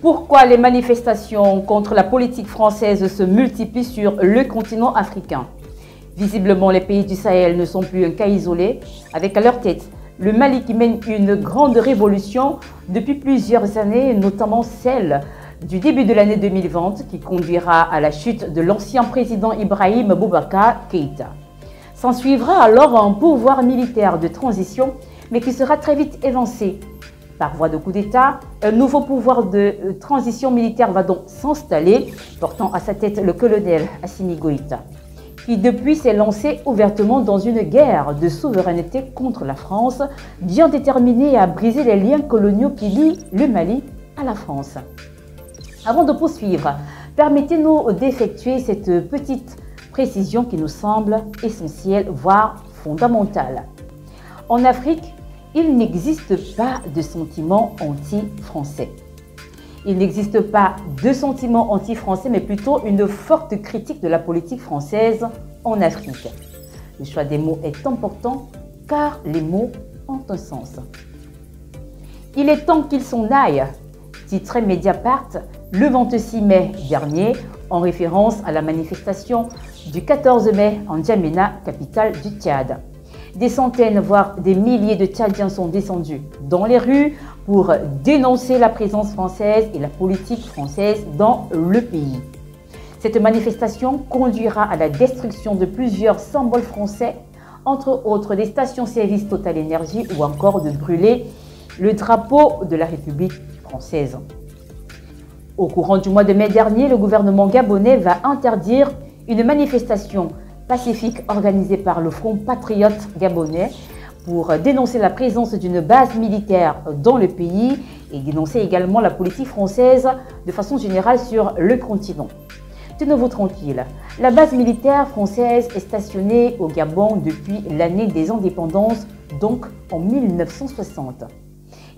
Pourquoi les manifestations contre la politique française se multiplient sur le continent africain? Visiblement, les pays du Sahel ne sont plus un cas isolé, avec à leur tête le Mali qui mène une grande révolution depuis plusieurs années, notamment celle du début de l'année 2020 qui conduira à la chute de l'ancien président Ibrahim Boubacar Keïta. S'ensuivra alors un pouvoir militaire de transition, mais qui sera très vite évincé. Par voie de coup d'État, un nouveau pouvoir de transition militaire va donc s'installer, portant à sa tête le colonel Assimi Goïta, qui depuis s'est lancé ouvertement dans une guerre de souveraineté contre la France, bien déterminé à briser les liens coloniaux qui lient le Mali à la France. Avant de poursuivre, permettez-nous d'effectuer cette petite précision qui nous semble essentielle, voire fondamentale. En Afrique, il n'existe pas de sentiment anti-français. Il n'existe pas de sentiment anti-français, mais plutôt une forte critique de la politique française en Afrique. Le choix des mots est important car les mots ont un sens. Il est temps qu'ils s'en aillent, titrait Mediapart le 26 mai dernier en référence à la manifestation du 14 mai en N'Djamena, capitale du Tchad. Des centaines, voire des milliers de Tchadiens sont descendus dans les rues pour dénoncer la présence française et la politique française dans le pays. Cette manifestation conduira à la destruction de plusieurs symboles français, entre autres des stations-service Total Énergie ou encore de brûler le drapeau de la République française. Au courant du mois de mai dernier, le gouvernement gabonais va interdire une manifestation pacifique organisée par le Front Patriote gabonais pour dénoncer la présence d'une base militaire dans le pays et dénoncer également la politique française de façon générale sur le continent. Tenez-vous tranquille, la base militaire française est stationnée au Gabon depuis l'année des indépendances, donc en 1960.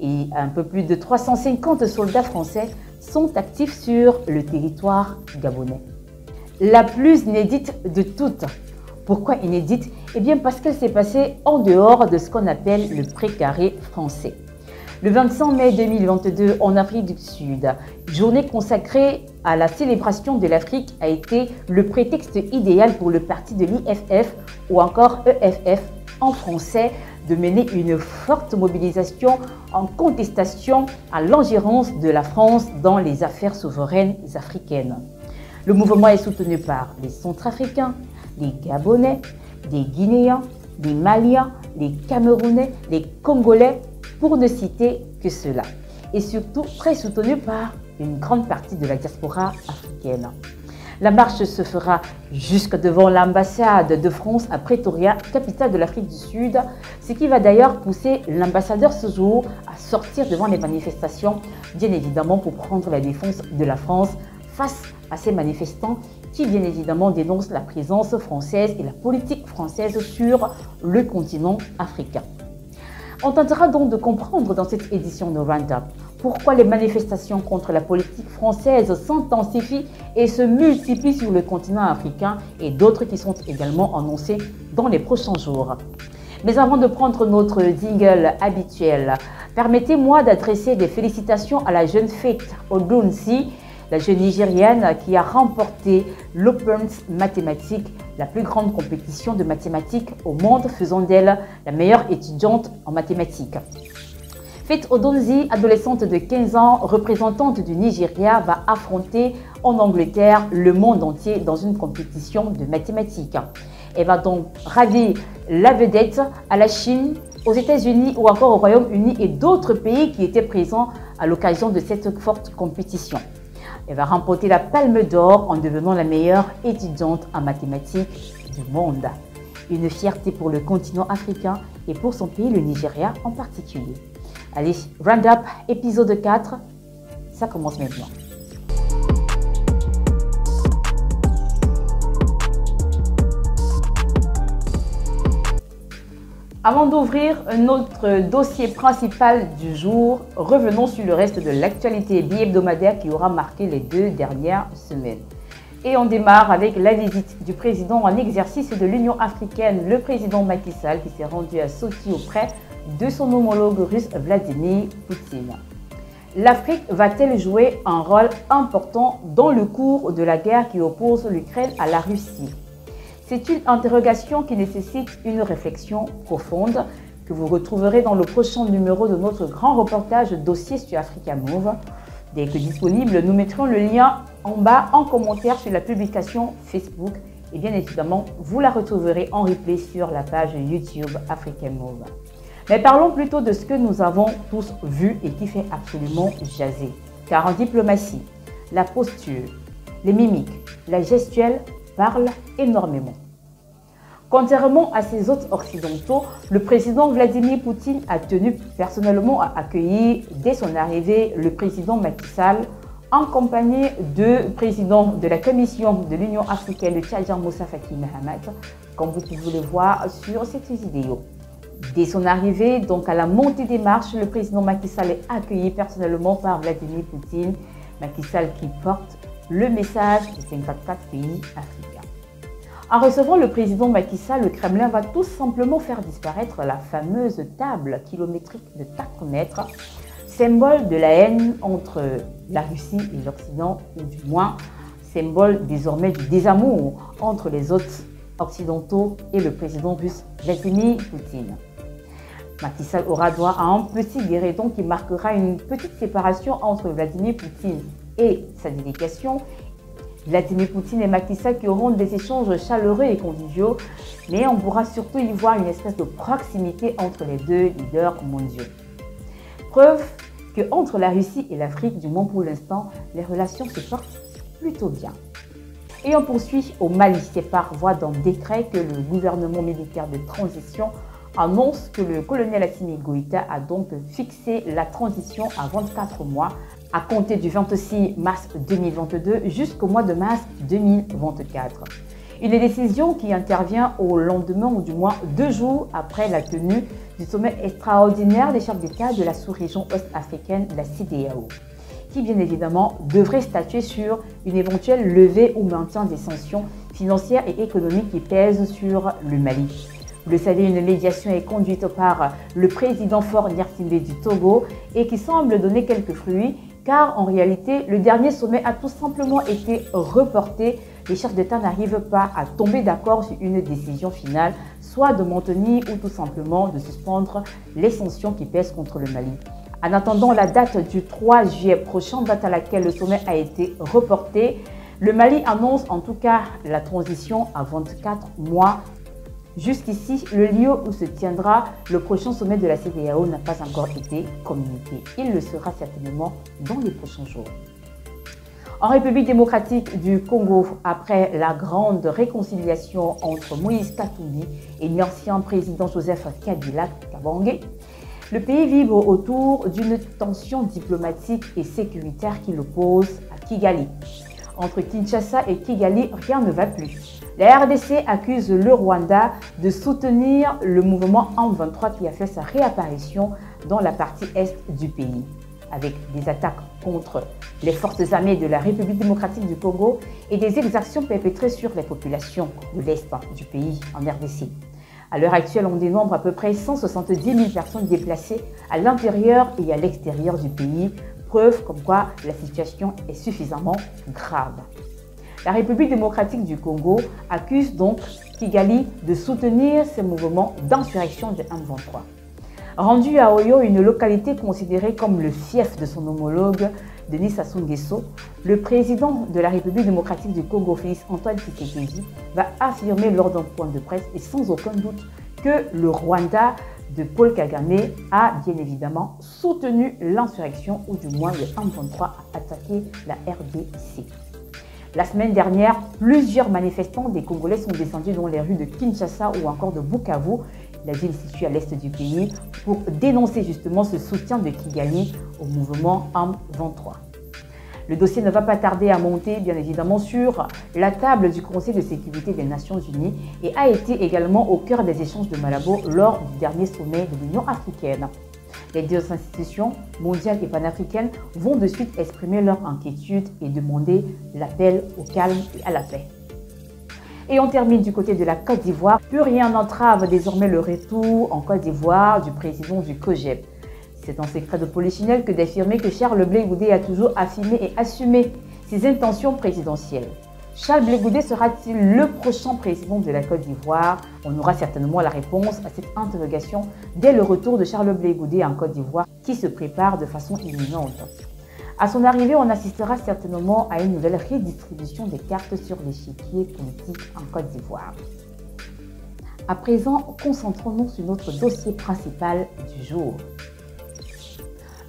Et un peu plus de 350 soldats français sont actifs sur le territoire gabonais. La plus inédite de toutes. Pourquoi inédite? Eh bien parce qu'elle s'est passée en dehors de ce qu'on appelle le précaré français. Le 25 mai 2022 en Afrique du Sud, journée consacrée à la célébration de l'Afrique, a été le prétexte idéal pour le parti de l'IFF ou encore EFF en français de mener une forte mobilisation en contestation à l'ingérence de la France dans les affaires souveraines africaines. Le mouvement est soutenu par les Centrafricains, les Gabonais, les Guinéens, les Maliens, les Camerounais, les Congolais, pour ne citer que cela. Et surtout très soutenu par une grande partie de la diaspora africaine. La marche se fera jusque devant l'ambassade de France à Pretoria, capitale de l'Afrique du Sud, ce qui va d'ailleurs pousser l'ambassadeur ce jour à sortir devant les manifestations, bien évidemment pour prendre la défense de la France face à ces manifestants qui bien évidemment dénoncent la présence française et la politique française sur le continent africain. On tentera donc de comprendre dans cette édition de Roundup pourquoi les manifestations contre la politique française s'intensifient et se multiplient sur le continent africain et d'autres qui sont également annoncées dans les prochains jours. Mais avant de prendre notre jingle habituel, permettez-moi d'adresser des félicitations à la jeune Faith Odunsi, la jeune Nigérienne qui a remporté l'Open Mathématiques, la plus grande compétition de mathématiques au monde, faisant d'elle la meilleure étudiante en mathématiques. Faith Odunsi, adolescente de 15 ans, représentante du Nigeria, va affronter en Angleterre le monde entier dans une compétition de mathématiques. Elle va donc ravir la vedette à la Chine, aux États-Unis ou encore au Royaume-Uni et d'autres pays qui étaient présents à l'occasion de cette forte compétition. Elle va remporter la Palme d'Or en devenant la meilleure étudiante en mathématiques du monde. Une fierté pour le continent africain et pour son pays, le Nigeria en particulier. Allez, Roundup, épisode 4, ça commence maintenant. Avant d'ouvrir notre dossier principal du jour, revenons sur le reste de l'actualité bi-hebdomadaire qui aura marqué les 2 dernières semaines. Et on démarre avec la visite du président en exercice de l'Union africaine, le président Macky Sall, qui s'est rendu à Sochi auprès de son homologue russe Vladimir Poutine. L'Afrique va-t-elle jouer un rôle important dans le cours de la guerre qui oppose l'Ukraine à la Russie? C'est une interrogation qui nécessite une réflexion profonde que vous retrouverez dans le prochain numéro de notre grand reportage dossier sur Africa Move. Dès que disponible, nous mettrons le lien en bas en commentaire sur la publication Facebook et bien évidemment, vous la retrouverez en replay sur la page YouTube Africa Move. Mais parlons plutôt de ce que nous avons tous vu et qui fait absolument jaser. Car en diplomatie, la posture, les mimiques, la gestuelle parlent énormément. Contrairement à ses hôtes occidentaux, le président Vladimir Poutine a tenu personnellement à accueillir dès son arrivée le président Macky Sall en compagnie du président de la Commission de l'Union africaine, le Tchadien Moussa Faki Mahamat, comme vous pouvez le voir sur cette vidéo. Dès son arrivée, donc à la montée des marches, le président Macky Sall est accueilli personnellement par Vladimir Poutine. Macky Sall qui porte le message des 54 pays africains. En recevant le président Macky Sall, le Kremlin va tout simplement faire disparaître la fameuse table kilométrique de 4 mètres, symbole de la haine entre la Russie et l'Occident, ou du moins symbole désormais du désamour entre les hôtes occidentaux et le président russe Vladimir Poutine. Macky Sall aura droit à un petit guéridon qui marquera une petite séparation entre Vladimir Poutine et sa délégation. Vladimir Poutine et Macky Sall qui auront des échanges chaleureux et conviviaux, mais on pourra surtout y voir une espèce de proximité entre les deux leaders mondiaux. Preuve qu'entre la Russie et l'Afrique, du moins pour l'instant, les relations se portent plutôt bien. Et on poursuit au Mali. C'est par voie d'un décret que le gouvernement militaire de transition annonce que le colonel Assimi Goïta a donc fixé la transition à 24 mois à compter du 26 mars 2022 jusqu'au mois de mars 2024. Une décision qui intervient au lendemain ou du moins 2 jours après la tenue du sommet extraordinaire des chefs d'État de la sous-région ouest-africaine, la CEDEAO, qui bien évidemment devrait statuer sur une éventuelle levée ou maintien des sanctions financières et économiques qui pèsent sur le Mali. Vous le savez, une médiation est conduite par le président Faure Gnassingbé du Togo et qui semble donner quelques fruits, car en réalité, le dernier sommet a tout simplement été reporté. Les chefs d'État n'arrivent pas à tomber d'accord sur une décision finale, soit de maintenir ou tout simplement de suspendre les sanctions qui pèsent contre le Mali. En attendant la date du 3 juillet prochain, date à laquelle le sommet a été reporté, le Mali annonce en tout cas la transition à 24 mois. Jusqu'ici, le lieu où se tiendra le prochain sommet de la CEDEAO n'a pas encore été communiqué. Il le sera certainement dans les prochains jours. En République démocratique du Congo, après la grande réconciliation entre Moïse Katumbi et l'ancien président Joseph Kabila Kabange, le pays vibre autour d'une tension diplomatique et sécuritaire qui l'oppose à Kigali. Entre Kinshasa et Kigali, rien ne va plus. La RDC accuse le Rwanda de soutenir le mouvement M23 qui a fait sa réapparition dans la partie est du pays, avec des attaques contre les forces armées de la République démocratique du Congo et des exactions perpétrées sur les populations de l'est du pays en RDC. À l'heure actuelle, on dénombre à peu près 170 000 personnes déplacées à l'intérieur et à l'extérieur du pays, preuve comme quoi la situation est suffisamment grave. La République démocratique du Congo accuse donc Kigali de soutenir ces mouvements d'insurrection de M23. Rendu à Oyo, une localité considérée comme le fief de son homologue Denis Sassou Nguesso, le président de la République démocratique du Congo, Félix Antoine Tshisekedi, va affirmer lors d'un point de presse et sans aucun doute que le Rwanda de Paul Kagame a bien évidemment soutenu l'insurrection ou du moins le M23 a attaqué la RDC. La semaine dernière, plusieurs manifestants des Congolais sont descendus dans les rues de Kinshasa ou encore de Bukavu, la ville située à l'est du pays, pour dénoncer justement ce soutien de Kigali au mouvement M23. Le dossier ne va pas tarder à monter, bien évidemment, sur la table du Conseil de sécurité des Nations Unies et a été également au cœur des échanges de Malabo lors du dernier sommet de l'Union africaine. Les deux institutions, mondiales et panafricaines, vont de suite exprimer leur inquiétude et demander l'appel au calme et à la paix. Et on termine du côté de la Côte d'Ivoire. Plus rien n'entrave désormais le retour en Côte d'Ivoire du président du COJEP. C'est un secret de polichinelle que d'affirmer que Charles Blé Goudé a toujours affirmé et assumé ses intentions présidentielles. Charles Blé Goudé sera-t-il le prochain président de la Côte d'Ivoire? On aura certainement la réponse à cette interrogation dès le retour de Charles Blé Goudé en Côte d'Ivoire qui se prépare de façon imminente. À son arrivée, on assistera certainement à une nouvelle redistribution des cartes sur l'échiquier politique en Côte d'Ivoire. À présent, concentrons-nous sur notre dossier principal du jour.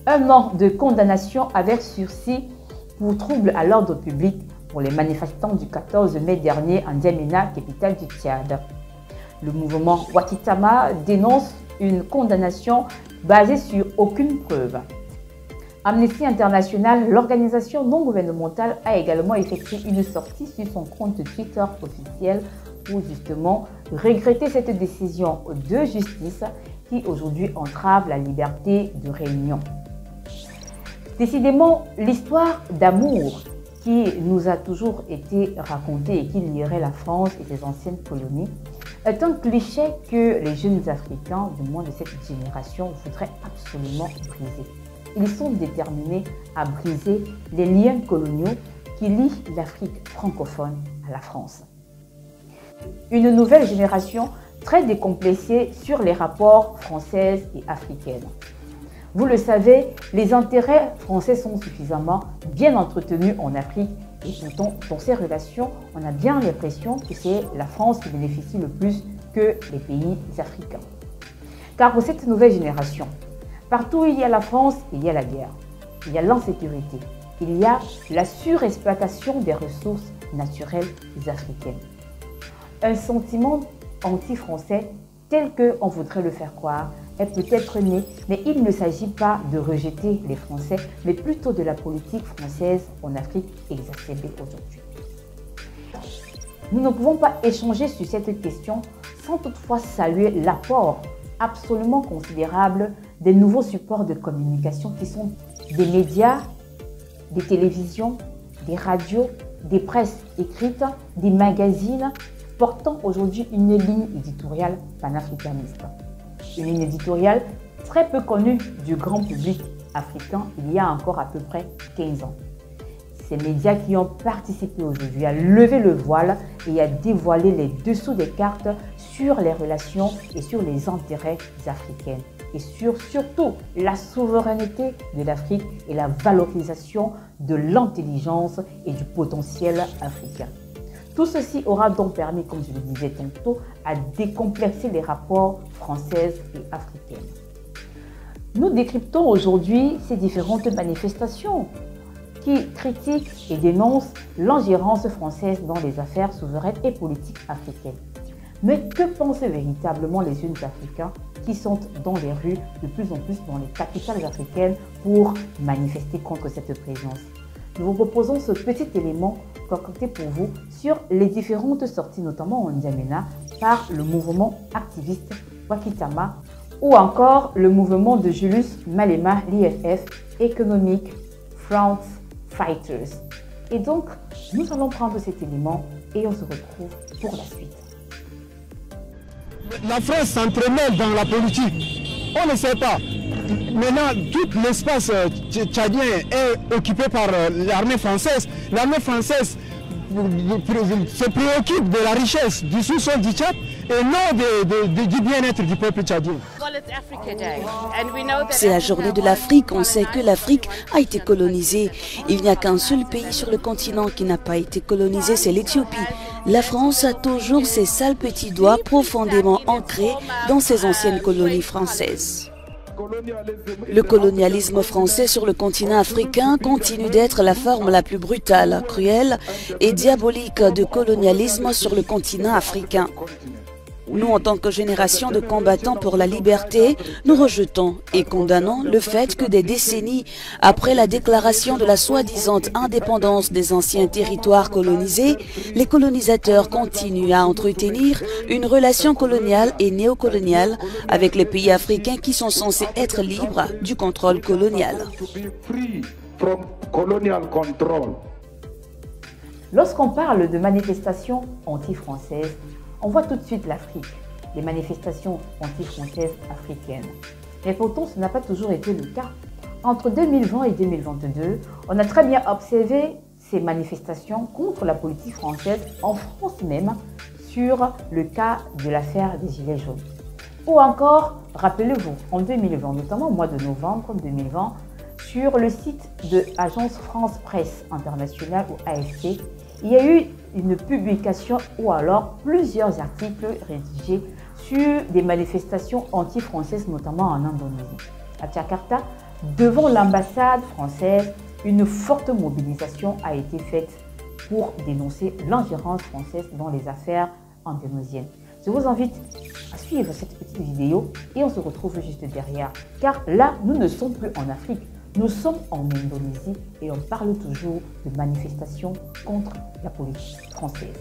Un an de condamnation avec sursis pour trouble à l'ordre public pour les manifestants du 14 mai dernier en N'Djamena, capitale du Tchad. Le mouvement Wakitama dénonce une condamnation basée sur aucune preuve. Amnesty International, l'organisation non gouvernementale, a également effectué une sortie sur son compte Twitter officiel pour justement regretter cette décision de justice qui aujourd'hui entrave la liberté de réunion. Décidément, l'histoire d'amour qui nous a toujours été racontée et qui lierait la France et ses anciennes colonies est un cliché que les jeunes Africains, du moins de cette génération, voudraient absolument briser. Ils sont déterminés à briser les liens coloniaux qui lient l'Afrique francophone à la France. Une nouvelle génération très décomplexée sur les rapports françaises et africaines. Vous le savez, les intérêts français sont suffisamment bien entretenus en Afrique et pourtant, dans ces relations, on a bien l'impression que c'est la France qui bénéficie le plus que les pays africains. Car pour cette nouvelle génération, partout où il y a la France, il y a la guerre, il y a l'insécurité, il y a la surexploitation des ressources naturelles africaines. Un sentiment anti-français tel qu'on voudrait le faire croire est peut-être né, mais il ne s'agit pas de rejeter les Français, mais plutôt de la politique française en Afrique exacerbée aujourd'hui. Nous ne pouvons pas échanger sur cette question sans toutefois saluer l'apport absolument considérable des nouveaux supports de communication qui sont des médias, des télévisions, des radios, des presses écrites, des magazines portant aujourd'hui une ligne éditoriale panafricaniste. Une ligne éditoriale très peu connue du grand public africain il y a encore à peu près 15 ans. Ces médias qui ont participé aujourd'hui à lever le voile et à dévoiler les dessous des cartes sur les relations et sur les intérêts africains et sur surtout la souveraineté de l'Afrique et la valorisation de l'intelligence et du potentiel africain. Tout ceci aura donc permis, comme je le disais tantôt, à décomplexer les rapports françaises et africaines. Nous décryptons aujourd'hui ces différentes manifestations qui critiquent et dénoncent l'ingérence française dans les affaires souveraines et politiques africaines. Mais que pensent véritablement les jeunes Africains qui sont dans les rues, de plus en plus dans les capitales africaines, pour manifester contre cette présence? Nous vous proposons ce petit élément concocté pour vous sur les différentes sorties, notamment en N'Djamena, par le mouvement activiste Wakitama ou encore le mouvement de Julius Malema, l'IFF, Economic Front Fighters. Et donc, nous allons prendre cet élément et on se retrouve pour la suite. La France s'entremêle dans la politique. On ne sait pas. Maintenant, tout l'espace tchadien est occupé par l'armée française. L'armée française se préoccupe de la richesse du sous-sol du Tchad et non du bien-être du peuple tchadien. C'est la journée de l'Afrique. On sait que l'Afrique a été colonisée. Il n'y a qu'un seul pays sur le continent qui n'a pas été colonisé, c'est l'Éthiopie. La France a toujours ses sales petits doigts profondément ancrés dans ses anciennes colonies françaises. Le colonialisme français sur le continent africain continue d'être la forme la plus brutale, cruelle et diabolique de colonialisme sur le continent africain. Nous, en tant que génération de combattants pour la liberté, nous rejetons et condamnons le fait que des décennies après la déclaration de la soi-disant indépendance des anciens territoires colonisés, les colonisateurs continuent à entretenir une relation coloniale et néocoloniale avec les pays africains qui sont censés être libres du contrôle colonial. Lorsqu'on parle de manifestations anti-françaises, on voit tout de suite l'Afrique, les manifestations anti-françaises africaines. Mais pourtant, ce n'a pas toujours été le cas. Entre 2020 et 2022, on a très bien observé ces manifestations contre la politique française, en France même, sur le cas de l'affaire des Gilets jaunes. Ou encore, rappelez-vous, en 2020, notamment au mois de novembre 2020, sur le site de l'Agence France Presse Internationale ou AFP, il y a eu une publication ou alors plusieurs articles rédigés sur des manifestations anti-françaises, notamment en Indonésie. À Jakarta, devant l'ambassade française, une forte mobilisation a été faite pour dénoncer l'ingérence française dans les affaires indonésiennes. Je vous invite à suivre cette petite vidéo et on se retrouve juste derrière. Car là, nous ne sommes plus en Afrique, nous sommes en Indonésie et on parle toujours de manifestations contre la politique française.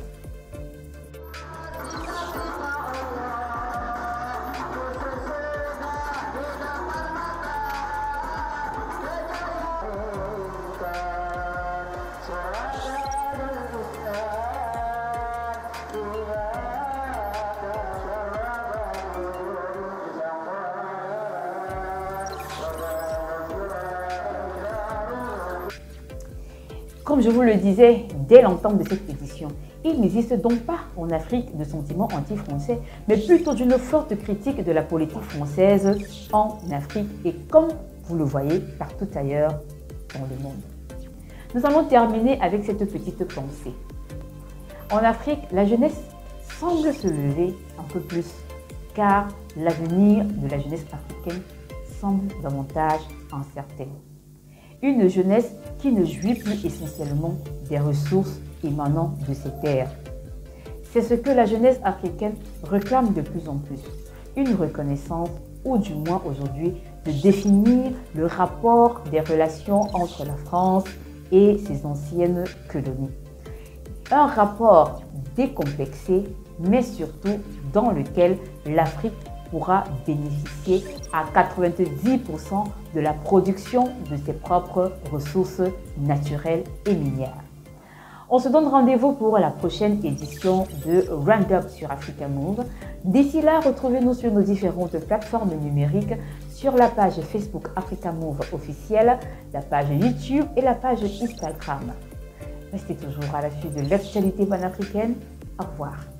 Comme je vous le disais dès l'entame de cette édition, il n'existe donc pas en Afrique de sentiments anti-français, mais plutôt d'une forte critique de la politique française en Afrique et comme vous le voyez partout ailleurs dans le monde. Nous allons terminer avec cette petite pensée. En Afrique, la jeunesse semble se lever un peu plus, car l'avenir de la jeunesse africaine semble davantage incertain. Une jeunesse qui ne jouit plus essentiellement des ressources émanant de ses terres. C'est ce que la jeunesse africaine réclame de plus en plus. Une reconnaissance, ou du moins aujourd'hui, de définir le rapport des relations entre la France et ses anciennes colonies. Un rapport décomplexé, mais surtout dans lequel l'Afrique pourra bénéficier à 90% de la production de ses propres ressources naturelles et minières. On se donne rendez-vous pour la prochaine édition de Roundup sur Africa Move. D'ici là, retrouvez-nous sur nos différentes plateformes numériques, sur la page Facebook Africa Move officielle, la page YouTube et la page Instagram. Restez toujours à l'affût de l'actualité panafricaine. Au revoir.